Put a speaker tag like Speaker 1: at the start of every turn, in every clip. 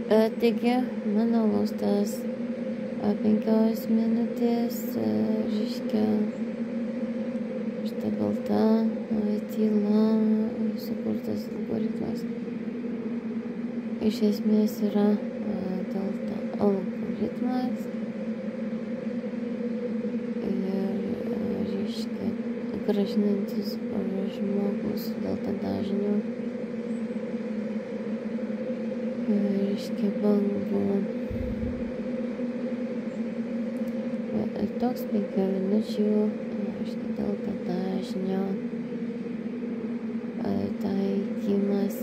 Speaker 1: Taigi, mano lustas 5 minutės, reiškia, šitą balta tyla sukurtas algoritmas. Iš esmės yra delta algoritmas ir, reiškia, grąžinantis žmogus delta dažniu, reiškia, bangų. Toks 5 minučių, reiškia, delta dažnio taikymas.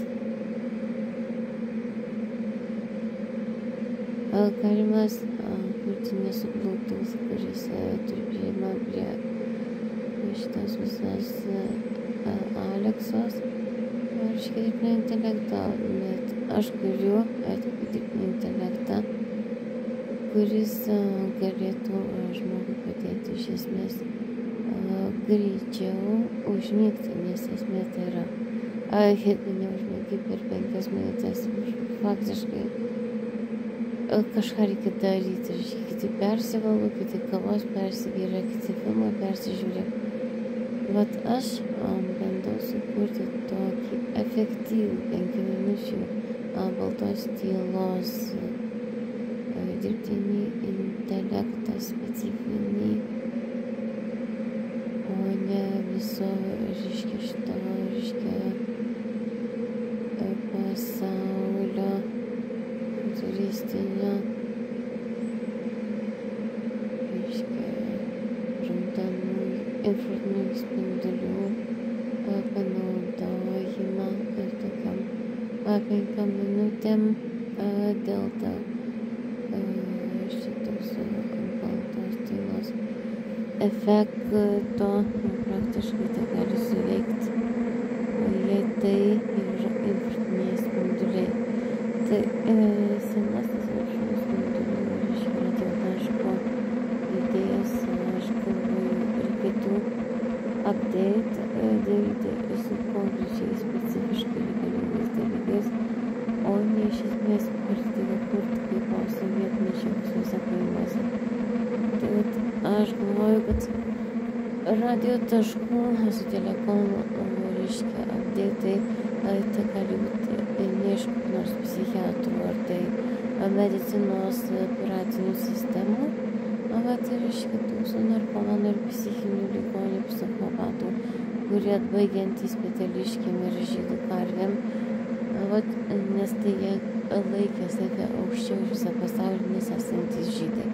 Speaker 1: Galimas kurti sublutus, kuris turi prieimą prie šitos visos Aleksos, reiškia, dirbtinio intelekto, bet aš kuriu dirbtinį intelektą, kuris galėtų žmogui padėti iš esmės greičiau užmigti, nes esmė tai yra, jeigu neužmigi per 5 minutės, faktiškai kažką reikia daryti, reiškia, kiti persivalgo, kiti kavos persigeria, kiti filmą persižiūrė. Vat aš bandau sukurti tokį efektyvų 5 minučių baltos tylos dirbtinį intelektą specifinį, o ne viso, reiškia, šito, reiškia, pasaulio futuristinio, reiškia, raudonų infrarūdinių spindulių panaudojimą tokiam 5 minutėm delta šitos baltos tylos efekto. Praktiškai tai gali suveikti lėtai ir infrarūdiniai spinduliai. Tai senasis infrarūdinių spindulių, reiškia, radiotaško idėjas, aš galvoju, reikėtų update daryti su konkrečiai specifiškai reikalingais dalykais, o ne iš esmės kurti kaip sovietmečio visuose kaimuose. Tai vat, aš galvoju, kad radio taškų su telekomu, reiškia, update tai gali būti ne iš kur nors psichiatrų ar tai medicinos operacinių sistemų, vat, reiškia, tų su narkomanų ir psichinių ligonių psichopatų, kurie atbaigiantys peteliškėm ir žydų karvėm, vat, nes tai jie laikė save aukščiau už visą pasaulį, nes esantys žydai.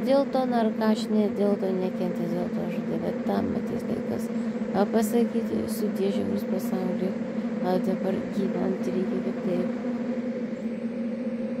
Speaker 1: Dėl to narkašinė, dėl to nekentės, dėl to žudė, bet tam ateis laikas pasakyti sudie žiaurus pasauliui, dabar gyventi reikia kaip tai